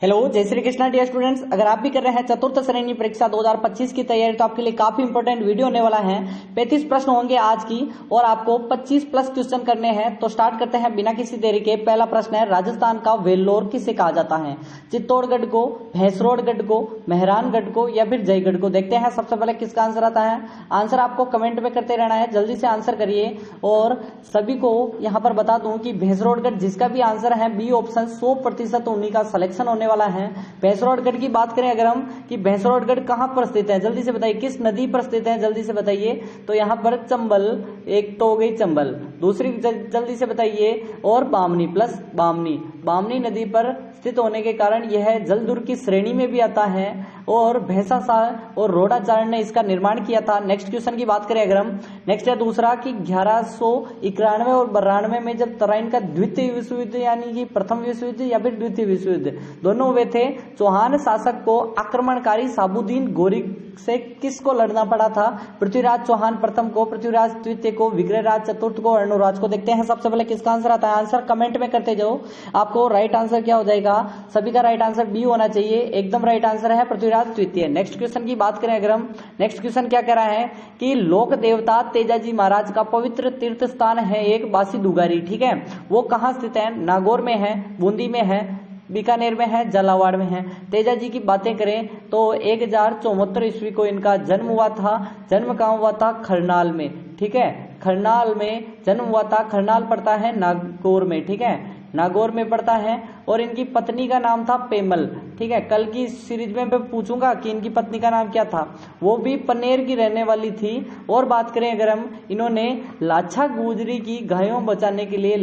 Hello, जय Shri Krishna dear students. अगर आप भी कर रहे हैं चतुर्थ श्रेणी परीक्षा 2025 की तैयारी तो आपके लिए काफी इंपॉर्टेंट वीडियो होने वाला है। 35 प्रश्न होंगे आज की और आपको 25 प्लस क्वेश्चन करने हैं। तो स्टार्ट करते हैं बिना किसी देरी के। पहला प्रश्न है, राजस्थान का वेल्लोर किसे कहा जाता है? चित्तौड़गढ़ को, भैंसरोडगढ़ को, मेहरानगढ़ को या फिर जयगढ़ को? देखते हैं सबसे पहले किसका आंसर आता है। आंसर आपको कमेंट में करते रहना है, जल्दी से आंसर करिए। और सभी को यहाँ पर बता दूं कि भैंसरोडगढ़ जिसका भी आंसर है बी ऑप्शन 100% उन्हीं का सिलेक्शन होने वाला है। भैंसरोडगढ़ की बात करें अगर हम कि भैंसरोडगढ़ कहां पर स्थित है, जल्दी से बताइए किस नदी पर स्थित है, जल्दी से बताइए। तो यहाँ पर चंबल, एक तो हो गई चंबल, दूसरी जल्दी से बताइए और बामनी प्लस बामनी नदी पर स्थित होने के कारण यह जलदुर्ग की श्रेणी में भी आता है और भैंसासार और रोडाचार्य ने इसका निर्माण किया था। नेक्स्ट क्वेश्चन की बात करें अगर हम, नेक्स्ट है दूसरा कि 1191 और 92 में जब तराइन का द्वितीय विश्व युद्ध यानी कि प्रथम विश्व युद्ध या फिर द्वितीय विश्व युद्ध दोनों हुए थे, चौहान शासक को आक्रमणकारी साबुद्दीन गोरी से किसको लड़ना पड़ा था? पृथ्वीराज चौहान प्रथम को, पृथ्वीराज द्वितीय को, विग्रहराज चतुर्थ को, अर्णोराज को। देखते हैं सबसे पहले किसका आंसर आता है। आंसर कमेंट में करते जाओ। आपको राइट आंसर क्या हो जाएगा? सभी का राइट आंसर बी होना चाहिए। एकदम राइट आंसर है पृथ्वीराज द्वितीय। नेक्स्ट क्वेश्चन की बात करें अगर हम, नेक्स्ट क्वेश्चन क्या कह रहा है कि लोक देवता तेजाजी महाराज का पवित्र तीर्थ स्थान है एक बासी दुगारी, ठीक है, वो कहाँ स्थित है? नागौर में है, बूंदी में है, बीकानेर में है, झालावाड़ में है। तेजाजी की बातें करें तो 1074 ईस्वी को इनका जन्म हुआ था। जन्म कहाँ हुआ था? खरनाल में, ठीक है, खरनाल में जन्म हुआ था। खरनाल पड़ता है नागौर में, ठीक है, नागौर में पड़ता है। और इनकी पत्नी का नाम था पेमल, ठीक है। कल की सीरीज में मैं पूछूंगा कि इनकी पत्नी का नाम क्या था, वो भी पनेर की रहने वाली थी। और बात करें अगर हम, इन्होंने लाछा गुजरी की गायों बचाने के लिए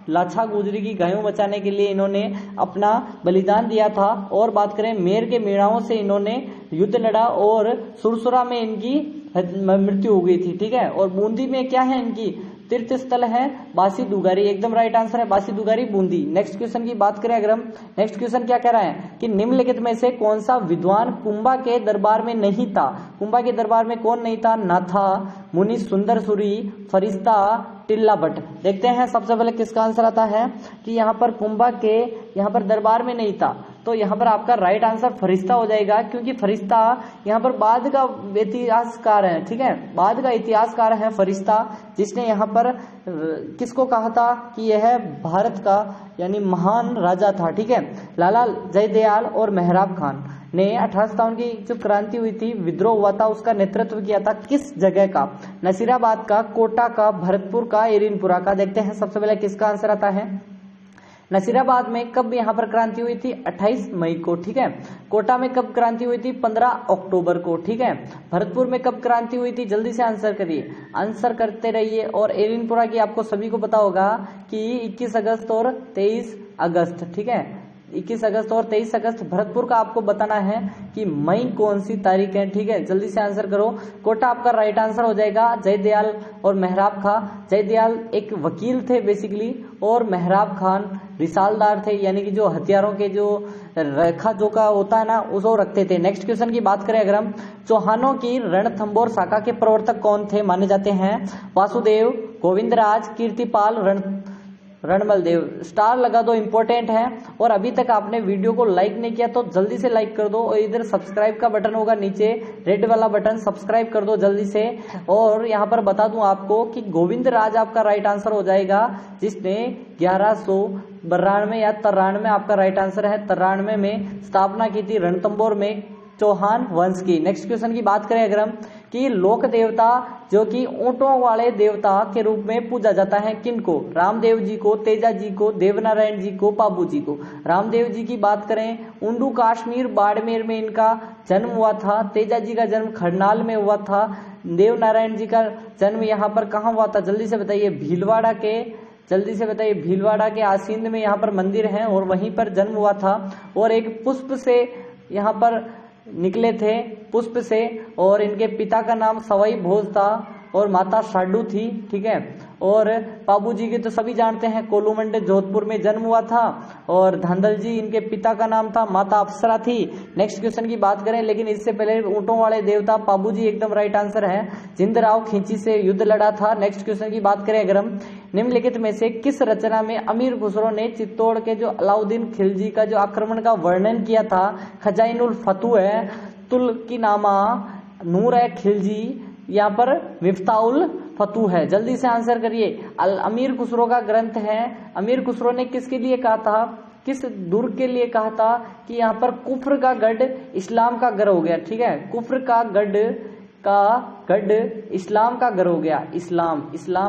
लाछा गुजरी की गायों बचाने के लिए इन्होंने अपना बलिदान दिया था। और बात करें मेर के मेढ़ाओं से इन्होंने युद्ध लड़ा और सुरसुरा में इनकी मृत्यु हो गई थी, ठीक है। और बूंदी में क्या है इनकी तीर्थ स्थल है बासी दुगारी। एकदम राइट आंसर है बासी दुगारी बूंदी। नेक्स्ट क्वेश्चन की बात करें अगर हम, नेक्स्ट क्वेश्चन क्या कह रहा है कि निम्नलिखित में से कौन सा विद्वान कुंभा के दरबार में नहीं था? कुंभा के दरबार में कौन नहीं था? नाथा, मुनि सुंदर सूरी, फरिश्ता, टिल्ला भट्ट। देखते हैं सबसे पहले किसका आंसर आता है कि यहाँ पर कुंभा के यहाँ पर दरबार में नहीं था। तो यहाँ पर आपका राइट आंसर फरिश्ता हो जाएगा, क्योंकि फरिश्ता यहाँ पर बाद का इतिहासकार है, ठीक है, बाद का इतिहासकार है फरिश्ता, जिसने यहाँ पर किसको कहा था कि यह भारत का यानी महान राजा था, ठीक है। लाला जयदयाल और मेहराब खान ने 1857 की जो क्रांति हुई थी, विद्रोह हुआ था, उसका नेतृत्व किया था किस जगह का? नसीराबाद का, कोटा का, भरतपुर का, एरिनपुरा का। देखते हैं सबसे पहले किसका आंसर आता है। नसीराबाद में कब यहाँ पर क्रांति हुई थी? 28 मई को, ठीक है। कोटा में कब क्रांति हुई थी? 15 अक्टूबर को, ठीक है। भरतपुर में कब क्रांति हुई थी? जल्दी से आंसर करिए, आंसर करते रहिए। और एरिनपुरा की आपको सभी को पता होगा कि 21 अगस्त और 23 अगस्त, ठीक है, 21 अगस्त और 23 अगस्त। भरतपुर का आपको बताना है कि मई कौन सी तारीख है, ठीक है, जल्दी से आंसर करो। कोटा आपका राइट आंसर हो जाएगा। जयदयाल और मेहराब खान, जयदयाल एक वकील थे बेसिकली और मेहराब खान रिसालदार थे, यानी कि जो हथियारों के जो रेखा जो का होता है ना उसको रखते थे। नेक्स्ट क्वेश्चन की बात करें अगर हम, चौहानों की रणथंबोर शाखा के प्रवर्तक कौन थे माने जाते हैं? वासुदेव, गोविंदराज, कीर्तिपाल, रणमल देव। स्टार लगा दो, इंपॉर्टेंट है। और अभी तक आपने वीडियो को लाइक नहीं किया तो जल्दी से लाइक कर दो। और इधर सब्सक्राइब का बटन होगा नीचे, रेड वाला बटन, सब्सक्राइब कर दो जल्दी से। और यहाँ पर बता दूं आपको कि गोविंदराज आपका राइट आंसर हो जाएगा, जिसने 1192 या 93 आपका राइट आंसर है, 93 में स्थापना की थी रणथंबोर में चौहान वंश की। नेक्स्ट क्वेश्चन की बात करें अगर हम कि लोक देवता जो कि ऊंटों वाले देवता के रूप में पूजा जाता है किनको? रामदेव जी को, तेजा जी को, देवनारायण जी को, बाबू जी को। रामदेव जी की बात करें, उंडू कश्मीर बाड़मेर में इनका जन्म हुआ था। तेजा जी का जन्म खरनाल में हुआ था। देवनारायण जी का जन्म यहाँ पर कहाँ हुआ था? जल्दी से बताइए, भीलवाड़ा के, जल्दी से बताइए, भीलवाड़ा के आसीन में यहाँ पर मंदिर है और वहीं पर जन्म हुआ था। और एक पुष्प से यहाँ पर निकले थे, पुष्प से, और इनके पिता का नाम सवाई भोज था और माता साडू थी, ठीक है। और बाबू जी के तो सभी जानते हैं, कोलूमंडे जोधपुर में जन्म हुआ था। और धांधल जी इनके पिता का नाम था, माता अप्सरा थी। नेक्स्ट क्वेश्चन की बात करें, लेकिन इससे पहले ऊंटों वाले देवता बाबू जी एकदम राइट आंसर है। जिंदराव खिंची से युद्ध लड़ा था। नेक्स्ट क्वेश्चन की बात करें अगर हम, निम्नलिखित में से किस रचना में अमीर खुसरो ने चित्तौड़ के जो अलाउद्दीन खिलजी का जो आक्रमण का वर्णन किया था? खजाइनुल फतू है, तुलकीनामा, नूर है खिलजी, यहाँ पर मिफ्ताउल फतू है। जल्दी से आंसर करिए। अमीर खुसरो का ग्रंथ है। अमीर खुसरो ने किसके लिए कहा था, किस दुर्ग के लिए कहा था कि यहाँ पर कुफ्र का गढ़ इस्लाम का घर हो गया? ठीक है, कुफ्र का गढ़ इस्लाम का घर हो गया। इस्लाम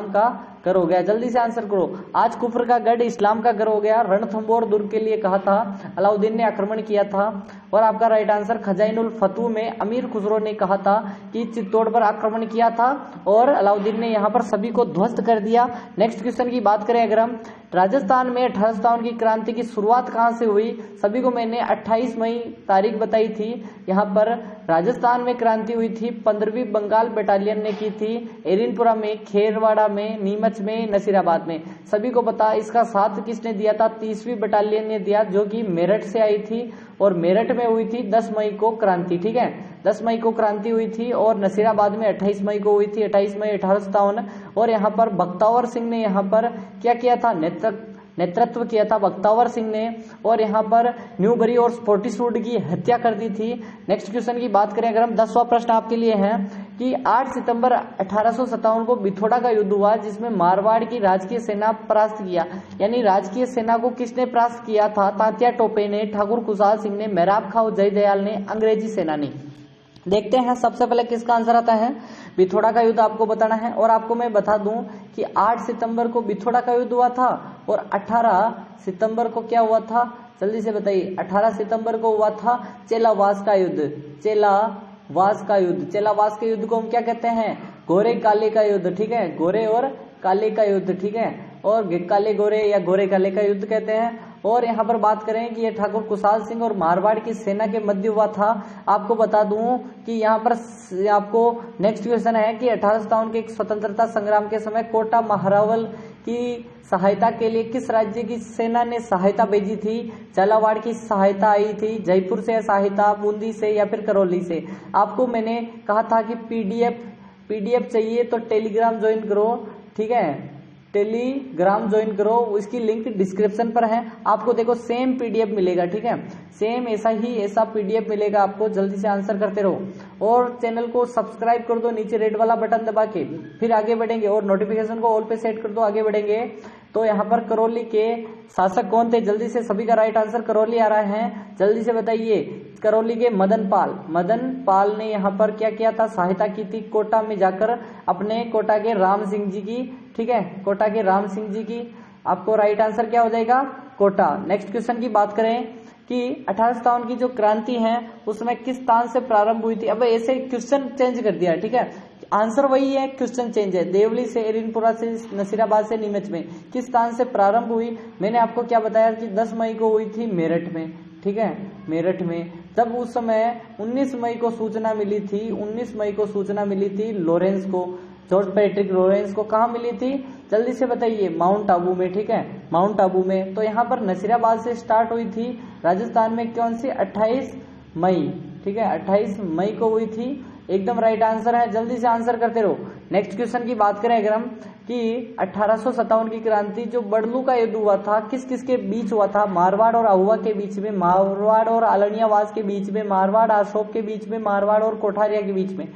का घर हो गया। जल्दी से आंसर करो। आज कुफ्र का गढ़ इस्लाम का घर हो गया। रणथंबोर दुर्ग के लिए कहा था, अलाउद्दीन ने आक्रमण किया था। और आपका राइट आंसर खजाइनुल फतू में अमीर खुसरो ने कहा था कि चित्तौड़ पर आक्रमण किया था और अलाउद्दीन ने यहाँ पर सभी को ध्वस्त कर दिया। नेक्स्ट क्वेश्चन की बात करें अगर हम, राजस्थान में 1857 की क्रांति की शुरुआत कहाँ से हुई? सभी को मैंने 28 मई तारीख बताई थी। यहाँ पर राजस्थान में क्रांति हुई थी, 15वीं बंगाल बटालियन ने की थी, एरिनपुरा में, खेरवाड़ा में, नीमच में, नसीराबाद में। सभी को पता इसका साथ किसने दिया था? 30वीं बटालियन ने दिया, जो कि मेरठ से आई थी और मेरठ में हुई थी 10 मई को क्रांति। ठीक है, 10 मई को क्रांति हुई थी और नसीराबाद में 28 मई को हुई थी, 28 मई 1857। और यहाँ पर बख्तावर सिंह ने यहाँ पर क्या किया था? नेतृत्व किया था बख्तावर सिंह ने। और यहाँ पर न्यूबरी और स्पोर्टिसूड की हत्या कर दी थी। नेक्स्ट क्वेश्चन की बात करें अगर हम, 10वां प्रश्न आपके लिए है कि 8 सितंबर 1857 को बिथोड़ा का युद्ध हुआ, जिसमें मारवाड़ की राजकीय सेना परास्त किया। यानी राजकीय सेना को किसने परास्त किया था? तात्या टोपे ने, ठाकुर खुशहाल सिंह ने, मेहराब खां जयदयाल ने, अंग्रेजी सेना ने। देखते हैं सबसे पहले किसका आंसर आता है। बिथोड़ा का युद्ध आपको बताना है। और आपको मैं बता दूं कि 8 सितंबर को बिथोड़ा का युद्ध हुआ था और 18 सितंबर को क्या हुआ था? जल्दी से बताइए। 18 सितंबर को हुआ था चेलावास का युद्ध। चेलावास के युद्ध को हम क्या कहते हैं? गोरे काले का युद्ध। ठीक है, गोरे और काले का युद्ध। ठीक है, और काले गोरे या गोरे काले का युद्ध कहते हैं। और यहाँ पर बात करें कि ये ठाकुर खुशहाल सिंह और मारवाड़ की सेना के मध्य हुआ था। आपको बता दूं कि यहाँ पर आपको नेक्स्ट क्वेश्चन है कि 1857 के स्वतंत्रता संग्राम के समय कोटा महारावल की सहायता के लिए किस राज्य की सेना ने सहायता भेजी थी? झालावाड़ की सहायता आई थी, जयपुर से सहायता, बूंदी से या फिर करौली से? आपको मैंने कहा था कि पीडीएफ चाहिए तो टेलीग्राम ज्वाइन करो। ठीक है, टेलीग्राम ज्वाइन करो, इसकी लिंक डिस्क्रिप्शन पर है। आपको देखो सेम पीडीएफ मिलेगा। ठीक है, सेम ऐसा पीडीएफ मिलेगा आपको। जल्दी से आंसर करते रहो और चैनल को सब्सक्राइब कर दो, नीचे रेड वाला बटन दबा के। फिर आगे बढ़ेंगे और नोटिफिकेशन को ऑल पे सेट कर दो, आगे बढ़ेंगे। तो यहाँ पर करौली के शासक कौन थे? जल्दी से, सभी का राइट आंसर करौली आ रहा है। जल्दी से बताइए। करौली के मदन पाल ने यहाँ पर क्या किया था? सहायता की थी कोटा में जाकर अपने कोटा के राम सिंह जी की। ठीक है, कोटा के राम सिंह जी की। आपको राइट आंसर क्या हो जाएगा? कोटा। नेक्स्ट क्वेश्चन की बात करें कि 1857 की जो क्रांति है उसमें किस स्थान से प्रारंभ हुई थी? अब ऐसे क्वेश्चन चेंज कर दिया। ठीक है, आंसर वही है, क्वेश्चन चेंज है। देवली से, एरिनपुरा से, नसीराबाद से, नीमच में किस स्थान से प्रारंभ हुई? मैंने आपको क्या बताया कि 10 मई को हुई थी मेरठ में। ठीक है, मेरठ में। जब उस समय 19 मई को सूचना मिली थी, 19 मई को सूचना मिली थी लॉरेंस को, जॉर्ज पैट्रिक लॉरेंस को। कहाँ मिली थी? जल्दी से बताइए। माउंट आबू में। ठीक है, माउंट आबू में। तो यहाँ पर नसीराबाद से स्टार्ट हुई थी। राजस्थान में कौन सी? 28 मई। ठीक है, 28 मई को हुई थी। एकदम राइट आंसर है। जल्दी से आंसर करते रहो। नेक्स्ट क्वेश्चन की बात करें अगर हम कि 1857 की क्रांति जो बड़लू का युद्ध हुआ था किस किस के बीच हुआ था? मारवाड़ और आहुआ के बीच में, मारवाड़ और आलनियावास के बीच में, मारवाड़ आसोप के बीच में, मारवाड़ और कोठारिया के बीच में।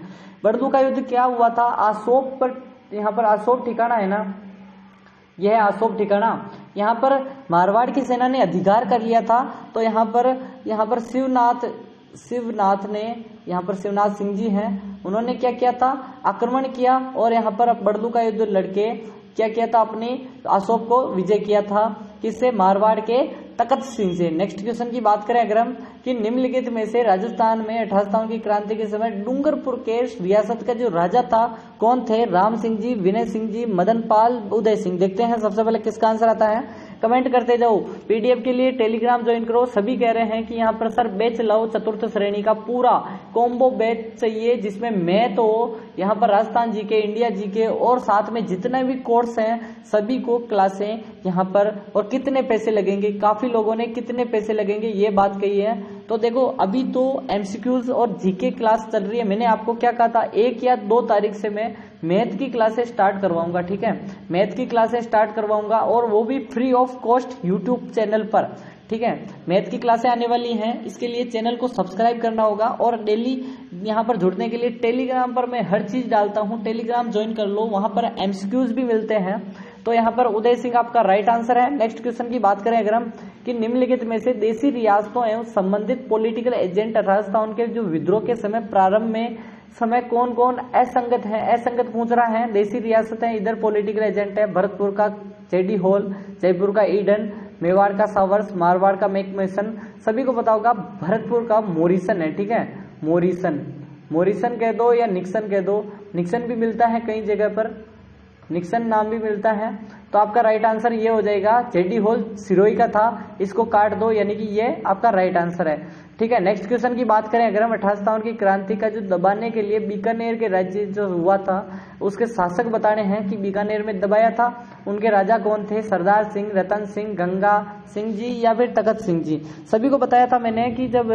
बड़लू का युद्ध क्या हुआ था? आसोप पर। यहाँ पर आसोप ठिकाना है ना, यह है आसोप ठिकाना। यहाँ पर मारवाड़ की सेना ने अधिकार कर लिया था। तो यहाँ पर शिवनाथ ने, यहाँ पर शिवनाथ सिंह जी हैं, उन्होंने क्या किया था? आक्रमण किया और यहाँ पर बड़लू का युद्ध लड़के क्या किया था? अपनी आसोप को विजय किया था। किससे? मारवाड़ के तखत सिंह से। नेक्स्ट क्वेश्चन की बात करें अगर हम कि निम्नलिखित में से राजस्थान में 1857 की क्रांति के समय डूंगरपुर के रियासत का जो राजा था कौन थे? राम सिंह जी, विनय सिंह जी, मदन पाल, उदय सिंह। देखते हैं सबसे पहले किसका आंसर आता है। कमेंट करते जाओ। पीडीएफ के लिए टेलीग्राम ज्वाइन करो। सभी कह रहे हैं कि यहाँ पर सर बैच लाओ, चतुर्थ श्रेणी का पूरा कॉम्बो बैच चाहिए जिसमें मैथ हो, यहाँ पर राजस्थान जीके, इंडिया जीके और साथ में जितने भी कोर्स हैं सभी को क्लासें यहाँ पर। और कितने पैसे लगेंगे, काफी लोगों ने कितने पैसे लगेंगे ये बात कही है। तो देखो अभी तो एमसीक्यूज और जीके क्लास चल रही है। मैंने आपको क्या कहा था, 1 या 2 तारीख से मैं मैथ की क्लासें स्टार्ट करवाऊंगा, ठीक है, मैथ की क्लासें स्टार्ट करवाऊंगा और वो भी free of cost YouTube channel पर, ठीक है। मैथ की क्लासें आने वाली हैं, इसके लिए चैनल को सब्सक्राइब करना होगा और डेली यहाँ पर जुड़ने के लिए टेलीग्राम पर मैं हर चीज डालता हूँ, टेलीग्राम ज्वाइन कर लो, वहां पर एमसीक्यूज भी मिलते हैं। तो यहाँ पर उदय सिंह आपका राइट आंसर है। नेक्स्ट क्वेश्चन की बात करें अगर हम, कि निम्नलिखित में से देशी रियासतों एवं संबंधित पॉलिटिकल एजेंट राजस्थान के जो विद्रोह के समय प्रारंभ में समय कौन कौन असंगत है, असंगत पूछ रहा है। देशी रियासतें, इधर पॉलिटिकल एजेंट है भरतपुर का जेडी हॉल, जयपुर का ईडन, मेवाड़ का सावर्स, मारवाड़ का मैकमेसन। सभी को पता होगा भरतपुर का मोरिसन है, ठीक है, मोरिसन, मोरिसन कह दो या निक्सन कह दो, निक्सन भी मिलता है कई जगह पर, निक्सन नाम भी मिलता है। तो आपका राइट आंसर ये हो जाएगा, जेडी हॉल सिरोही का था, इसको काट दो, यानी कि ये आपका राइट आंसर है, ठीक है। नेक्स्ट क्वेश्चन की बात करें अगर हम, 1857 की क्रांति का जो दबाने के लिए बीकानेर के राज्य जो हुआ था उसके शासक बताने हैं कि बीकानेर में दबाया था, उनके राजा कौन थे, सरदार सिंह, रतन सिंह, गंगा सिंह जी या फिर तखत सिंह जी। सभी को बताया था मैंने कि जब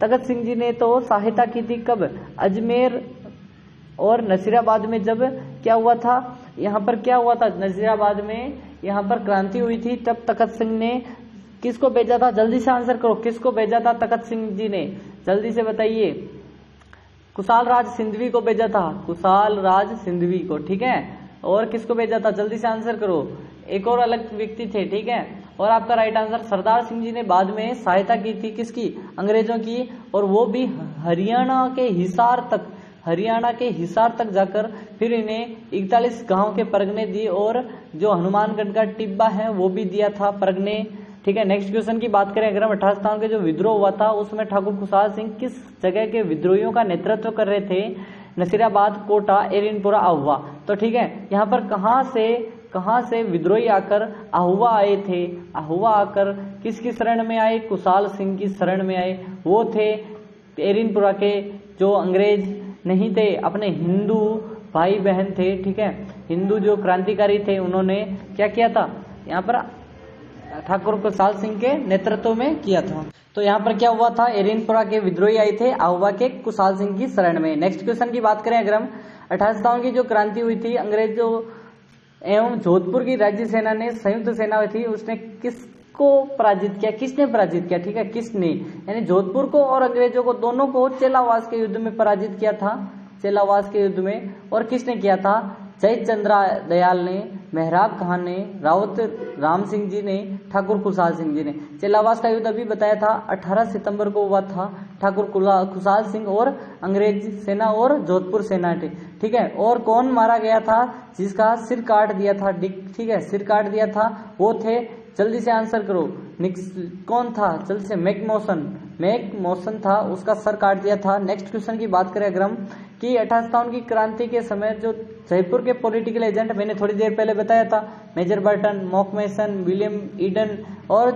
तखत सिंह जी ने तो सहायता की थी, कब, अजमेर और नसीराबाद में जब क्या हुआ था, यहाँ पर क्या हुआ था, नसीराबाद में यहाँ पर क्रांति हुई थी, तब तखत सिंह ने किसको भेजा था, जल्दी से आंसर करो, किसको भेजा था तखत सिंह जी ने, जल्दी से बताइए। कुशाल राज सिंधवी को भेजा था, कुशाल राज सिंधवी को, ठीक है। और किसको भेजा था, जल्दी से आंसर करो, एक और अलग व्यक्ति थे, ठीक है। और आपका राइट आंसर, सरदार सिंह जी ने बाद में सहायता की थी किसकी, अंग्रेजों की, और वो भी हरियाणा के हिसार तक, हरियाणा के हिसार तक जाकर फिर इन्हें 41 गांव के परगने दिए और जो हनुमानगढ़ का टिब्बा है वो भी दिया था परगने, ठीक है। नेक्स्ट क्वेश्चन की बात करें अगर हम, 1857 के जो विद्रोह हुआ था उसमें ठाकुर खुशहाल सिंह किस जगह के विद्रोहियों का नेतृत्व कर रहे थे, नसीराबाद, कोटा, एरिनपुरा, आहुआ। तो ठीक है, यहाँ पर कहाँ से विद्रोही आकर आहुआ आए थे, आहुआ आकर किसकी शरण में आए, कुशाल सिंह की शरण में आए, वो थे एरिनपुरा के जो अंग्रेज नहीं थे, अपने हिंदू भाई बहन थे, ठीक है, हिंदू जो क्रांतिकारी थे उन्होंने क्या किया था, यहाँ पर ठाकुर कुशाल सिंह के नेतृत्व में किया था। तो यहाँ पर क्या हुआ था, एरिनपुरा के विद्रोही आए थे आहुआ के कुशाल सिंह की शरण में। नेक्स्ट क्वेश्चन की बात करें अगर हम, 1857 की जो क्रांति हुई थी, अंग्रेजों एवं जोधपुर की राज्य सेना ने संयुक्त सेना हुई थी, उसने किसको पराजित किया, किसने पराजित किया, ठीक है, किसने, यानी जोधपुर को और अंग्रेजों को दोनों को चेलावास के युद्ध में पराजित किया था, चेलावास के युद्ध में। और किसने किया था, जयचंद्रा दयाल ने, मेहराब खान ने, रावत राम सिंह जी ने, ठाकुर खुशहाल सिंह जी ने। चेलावास का युद्ध अभी बताया था 18 सितंबर को हुआ था, ठाकुर खुशहाल सिंह और अंग्रेज सेना और जोधपुर सेना थे, ठीक है। और कौन मारा गया था, जिसका सिर काट दिया था, ठीक है, सिर काट दिया था, वो थे, जल्दी से आंसर करो, कौन था, जल्दी से, मैकमोसन था, उसका सर काट दिया था। नेक्स्ट क्वेश्चन की बात करें अगर हम, कि 1857 की क्रांति के समय जो जयपुर के पॉलिटिकल एजेंट मैंने थोड़ी देर पहले बताया था, मेजर बर्टन, मैकमेसन, विलियम ईडन और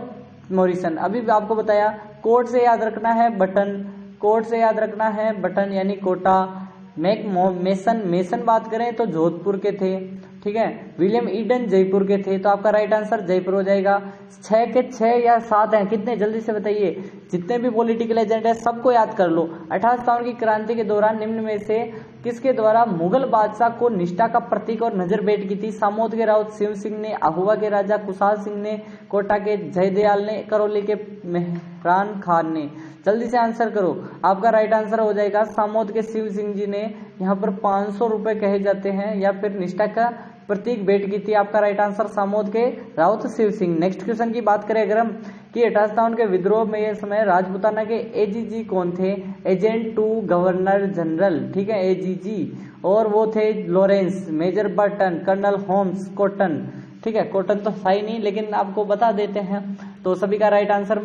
मॉरिसन। अभी भी आपको बताया, कोड से याद रखना है बटन, कोड से याद रखना है बटन यानी कोटा। मेसन बात करें तो जोधपुर के थे, ठीक है, विलियम ईडन जयपुर के थे, तो आपका राइट आंसर जयपुर हो जाएगा। 6 के 6 या 7 हैं, कितने, जल्दी से बताइए, जितने भी पॉलिटिकल एजेंट है सबको याद कर लो। 1857 की क्रांति के दौरान निम्न में से किसके द्वारा मुगल बादशाह को निष्ठा का प्रतीक और नजर भेंट की थी, सामोद के राउत शिव सिंह ने, आहुआ के राजा कुशाल सिंह ने, कोटा के जयदयाल ने, करौली के मेहरान खान ने। जल्दी से आंसर करो, आपका राइट आंसर हो जाएगा सामोद के शिव सिंह जी ने यहाँ पर 500 रुपए कहे जाते हैं या फिर निष्ठा का प्रतीक भेंट की थी। आपका राइट आंसर सामोद के राउत शिव सिंह। नेक्स्ट क्वेश्चन की बात करें अगर हम, कि 1857 के विद्रोह में ये समय राजपुताना के एजीजी कौन थे, एजेंट टू गवर्नर जनरल, ठीक है, एजीजी, और वो थे Lawrence, major Burton, colonel Holmes, Cotton, ठीक है, कॉटन तो था ही नहीं लेकिन आपको बता देते हैं। तो सभी का राइट आंसर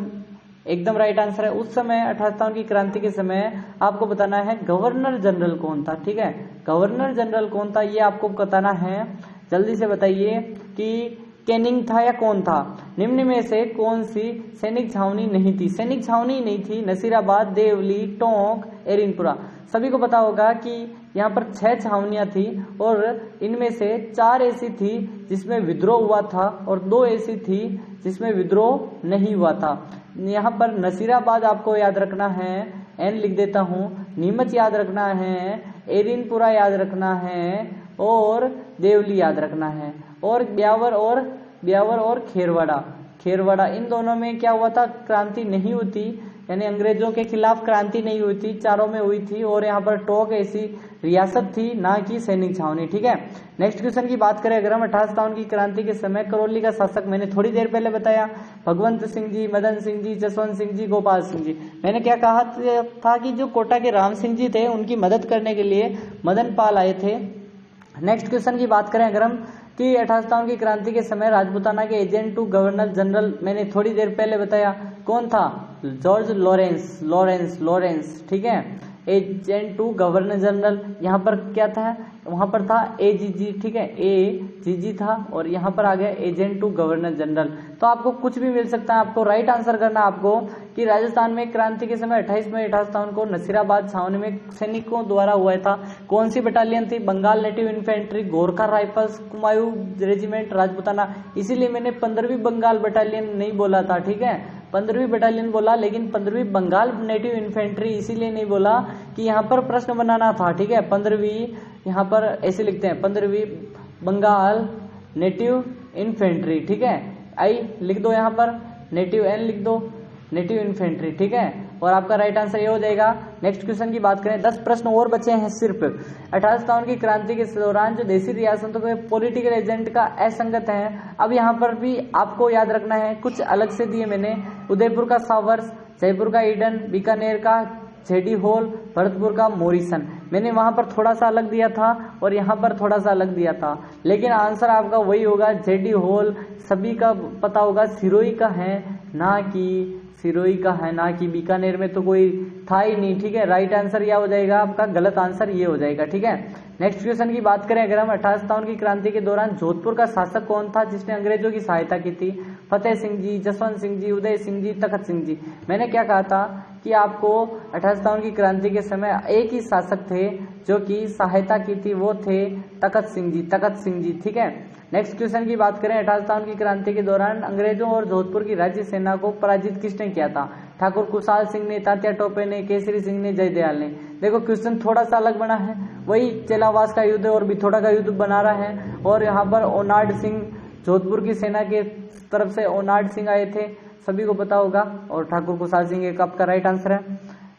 एकदम राइट आंसर है। उस समय 1857 की क्रांति के समय आपको बताना है गवर्नर जनरल कौन था, ठीक है, गवर्नर जनरल कौन था ये आपको बताना है। जल्दी से बताइए कि कैनिंग था या कौन था? निम्न में से कौन सी सैनिक छावनी नहीं थी? सैनिक छावनी नहीं थी नसीराबाद, देवली, टोंक, एरिनपुरा। सभी को पता होगा कि यहाँ पर 6 छावनियां थी और इनमें से 4 ऐसी थी जिसमें विद्रोह हुआ था और 2 ऐसी थी जिसमें विद्रोह नहीं हुआ था। यहाँ पर नसीराबाद आपको याद रखना है, एन लिख देता हूँ, नीमच याद रखना है, एरिनपुरा याद रखना है और देवली याद रखना है, और ब्यावर और खेरवाड़ा इन दोनों में क्या हुआ था? क्रांति नहीं हुई थी, यानी अंग्रेजों के खिलाफ क्रांति नहीं हुई थी, चारों में हुई थी। और यहाँ पर टोंक ऐसी रियासत थी, ना कि सैनिक छावनी। ठीक है, नेक्स्ट क्वेश्चन की बात करें अगर हम 1857 की क्रांति के समय करौली का शासक मैंने थोड़ी देर पहले बताया, भगवंत सिंह जी, मदन सिंह जी, जसवंत सिंह जी, गोपाल सिंह जी। मैंने क्या कहा था कि जो कोटा के राम सिंह जी थे उनकी मदद करने के लिए मदन पाल आए थे। नेक्स्ट क्वेश्चन की बात करें अगर हम कि 1857 की क्रांति के समय राजपूताना के एजेंट टू गवर्नर जनरल मैंने थोड़ी देर पहले बताया कौन था? George Lawrence. ठीक है, एजेंट टू गवर्नर जनरल। यहाँ पर क्या था? वहां पर था एजीजी। ठीक है, एजीजी था और यहाँ पर आ गया एजेंट टू गवर्नर जनरल। तो आपको कुछ भी मिल सकता है, आपको राइट आंसर करना आपको कि राजस्थान में क्रांति के समय 28 मई 1857 को नसीराबाद छावनी में सैनिकों द्वारा हुआ था। कौन सी बटालियन थी? Bengal native infantry, Gorkha rifles, Kumaon regiment, Rajputana. इसीलिए मैंने 15वीं बंगाल बटालियन नहीं बोला था। ठीक है, 15वीं बटालियन बोला, लेकिन 15वीं बंगाल नेटिव इन्फेंट्री इसीलिए नहीं बोला कि यहाँ पर प्रश्न बनाना था। ठीक है, 15वीं यहाँ पर ऐसे लिखते हैं, 15वीं बंगाल नेटिव इन्फेंट्री। ठीक है, आई लिख दो, यहाँ पर नेटिव एन लिख दो, नेटिव इन्फेंट्री। ठीक है, और आपका राइट आंसर ये हो जाएगा। नेक्स्ट क्वेश्चन की बात करें, 10 प्रश्न और बचे हैं सिर्फ। 1857 की क्रांति के दौरान जो देशी रियासतों के पॉलिटिकल एजेंट का असंगत है, अब यहाँ पर भी आपको याद रखना है, कुछ अलग से दिए मैंने। उदयपुर का सावर्स, जयपुर का ईडन, बीकानेर का जेडी होल, भरतपुर का मोरिसन। मैंने वहां पर थोड़ा सा अलग दिया था और यहाँ पर थोड़ा सा अलग दिया था, लेकिन आंसर आपका वही होगा, जेडी होल। सभी का पता होगा सिरोही का है, ना कि सिरोही का है, ना कि बीकानेर में तो कोई था ही नहीं। ठीक है, राइट आंसर यह हो जाएगा आपका, गलत आंसर ये हो जाएगा। ठीक है, नेक्स्ट क्वेश्चन की बात करें अगर हम 1857 की क्रांति के दौरान जोधपुर का शासक कौन था जिसने अंग्रेजों की सहायता की थी? फतेह सिंह जी, जसवंत सिंह जी, उदय सिंह जी, तखत सिंह जी। मैंने क्या कहा था कि आपको 1857 की क्रांति के समय एक ही शासक थे जो कि सहायता की थी, वो थे तखत सिंह जी। ठीक है, नेक्स्ट क्वेश्चन की बात करें, 1857 की क्रांति के दौरान अंग्रेजों और जोधपुर की राज्य सेना को पराजित किसने किया था? ठाकुर कुशाल सिंह ने, तात्या टोपे ने, केसरी सिंह ने, जयदयाल ने। देखो क्वेश्चन थोड़ा सा अलग बना है, वही चेलावास का युद्ध और बिथोड़ा का युद्ध बना रहा है। और यहाँ पर ओनाड सिंह, जोधपुर की सेना के तरफ से ओनाड सिंह आए थे, सभी को पता होगा, और ठाकुर कुशाल सिंह एक आपका राइट आंसर है।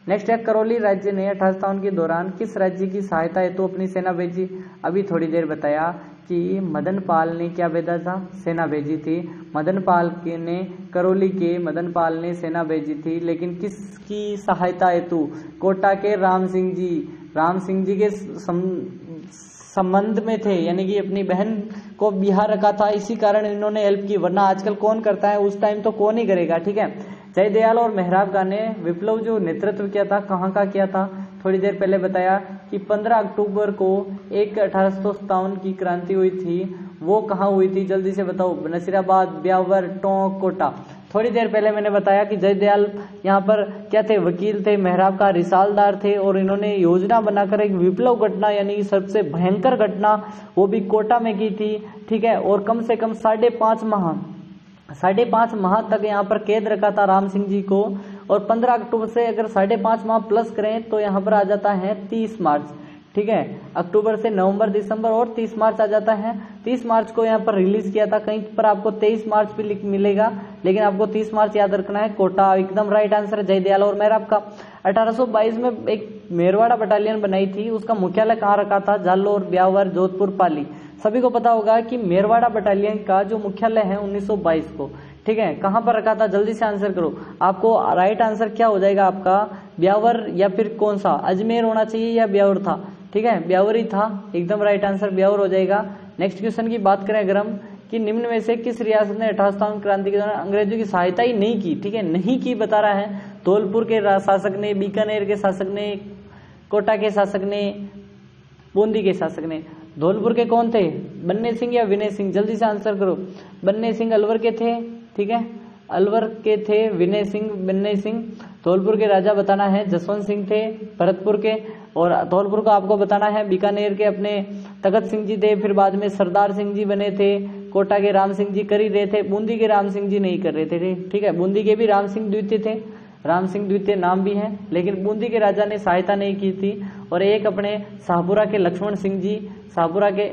नेक्स्ट है, करौली राज्य ने 1857 के दौरान किस राज्य की सहायता हेतु अपनी सेना भेजी? अभी थोड़ी देर बताया कि मदन पाल ने क्या भेजा था? सेना भेजी थी। मदन पाल के ने, करौली के मदन पाल ने सेना भेजी थी, लेकिन किसकी सहायता हेतु? कोटा के राम सिंह जी के संबंध में थे, यानी कि अपनी बहन को बिहार रखा था, इसी कारण इन्होंने हेल्प की, वरना आजकल कौन करता है, उस टाइम तो कौन ही करेगा। ठीक है, जयदयाल और मेहराब खान ने विप्लव जो नेतृत्व किया था, कहाँ का किया था? थोड़ी देर पहले बताया कि 15 अक्टूबर को 1857 की क्रांति हुई थी, वो कहाँ हुई थी? जल्दी से बताओ। नसीराबाद, ब्यावर, टोंक, कोटा। थोड़ी देर पहले मैंने बताया कि जयदयाल यहाँ पर क्या थे? वकील थे, मेहराब का रिसालदार थे, और इन्होंने योजना बनाकर एक विप्लव घटना, यानी सबसे भयंकर घटना, वो भी कोटा में की थी। ठीक है, और कम से कम 5.5 माह तक यहाँ पर कैद रखा था राम सिंह जी को। और 15 अक्टूबर से अगर 5.5 माह प्लस करें तो यहाँ पर आ जाता है 30 मार्च। ठीक है, अक्टूबर से नवंबर, दिसंबर और 30 मार्च आ जाता है। 30 मार्च को यहाँ पर रिलीज किया था, कहीं पर आपको 23 मार्च भी मिलेगा, लेकिन आपको 30 मार्च याद रखना है। कोटा एकदम राइट आंसर है, जयदयाल और मेहराब का। 1822 में एक मेरवाड़ा बटालियन बनाई थी, उसका मुख्यालय कहाँ रखा था? जालोर, ब्यावर, जोधपुर, पाली। सभी को पता होगा कि मेरवाड़ा बटालियन का जो मुख्यालय है 1922 को, ठीक है, कहां पर रखा था? जल्दी से आंसर करो। आपको राइट आंसर क्या हो जाएगा आपका? ब्यावर या फिर कौन सा? अजमेर होना चाहिए या ब्यावर था? ठीक है, ब्यावर ही था, एकदम राइट आंसर ब्यावर हो जाएगा। नेक्स्ट क्वेश्चन की बात करें अगर हम कि निम्न में से किस रियासत ने 1857 क्रांति के दौरान अंग्रेजों की सहायता ही नहीं की? ठीक है, नहीं की बता रहा है। धौलपुर के शासक ने, बीकानेर के शासक ने, कोटा के शासक ने, बूंदी के शासक ने। धौलपुर के कौन थे, बन्ने सिंह या विनय सिंह, जल्दी से आंसर करो। बन्ने सिंह अलवर के थे, ठीक है, अलवर के थे विनय सिंह, बन्ने सिंह। धौलपुर के राजा बताना है, जसवंत सिंह थे भरतपुर के, और धौलपुर को आपको बताना है बीकानेर के अपने तखत सिंह जी थे, फिर बाद में सरदार सिंह जी बने थे। कोटा के राम सिंह जी कर ही रहे थे, बूंदी के राम सिंह जी नहीं कर रहे थे, ठीक है। बूंदी के भी राम सिंह द्वितीय थे, राम सिंह द्वितीय नाम भी है, लेकिन बूंदी के राजा ने सहायता नहीं की थी। और एक अपने शाहपुरा के लक्ष्मण सिंह जी, शाहपुरा के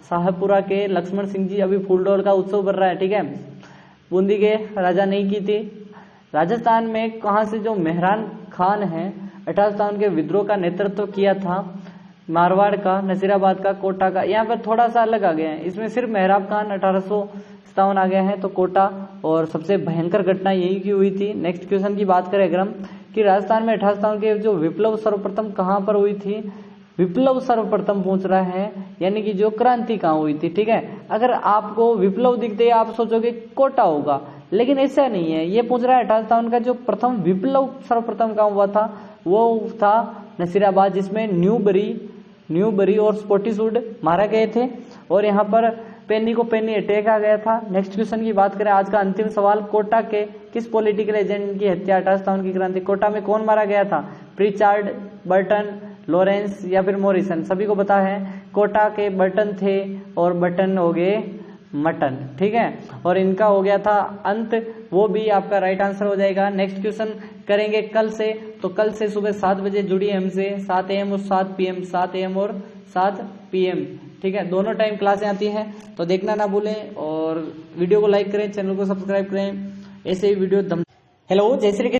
शाहपुरा के लक्ष्मण सिंह जी, अभी फूलडोल का उत्सव बढ़ रहा है, ठीक है। बूंदी के राजा नहीं की थी। राजस्थान में कहां से जो मेहरान खान है 1857 के विद्रोह का नेतृत्व किया था, मारवाड़ का, नसीराबाद का, कोटा का। यहाँ पर थोड़ा सा अलग आ गया है, इसमें सिर्फ मेहराब खान 1857 आ गया है, तो कोटा। और सबसे भयंकर घटना यही की हुई थी। नेक्स्ट क्वेश्चन की बात करें अगर हम, कि राजस्थान में 1857 के जो विप्लव सर्वप्रथम कहां पर हुई थी, विप्लव सर्वप्रथम पूछ रहा है, यानी कि जो क्रांति कहां हुई थी, ठीक है। अगर आपको विप्लव दिखते आप सोचोगे कोटा होगा, लेकिन ऐसा नहीं है। ये पूछ रहा है 1857 का जो प्रथम विप्लव सर्वप्रथम कहां हुआ था, वो था नसीराबाद, जिसमें न्यूबरी और स्पोर्टिसवुड मारा गए थे, और यहाँ पर पेनी को पेनी अटैक आ गया था। नेक्स्ट क्वेश्चन की बात करें, आज का अंतिम सवाल, कोटा के किस पॉलिटिकल एजेंट की हत्या 1857 की क्रांति, कोटा में कौन मारा गया था, प्रिचार्ड, बर्टन, लॉरेंस या फिर मॉरिसन। सभी को पता है कोटा के बर्टन थे, और बर्टन हो गए मटन, ठीक है। और इनका हो गया था अंत, वो भी आपका राइट आंसर हो जाएगा। नेक्स्ट क्वेश्चन करेंगे कल से, तो कल से सुबह 7 बजे जुड़िए हमसे, 7 AM और 7 PM, 7 AM और 7 PM, ठीक है। दोनों टाइम क्लासें आती हैं, तो देखना ना भूलें, और वीडियो को लाइक करें, चैनल को सब्सक्राइब करें, ऐसे ही वीडियो हेलो जय श्री कृष्ण।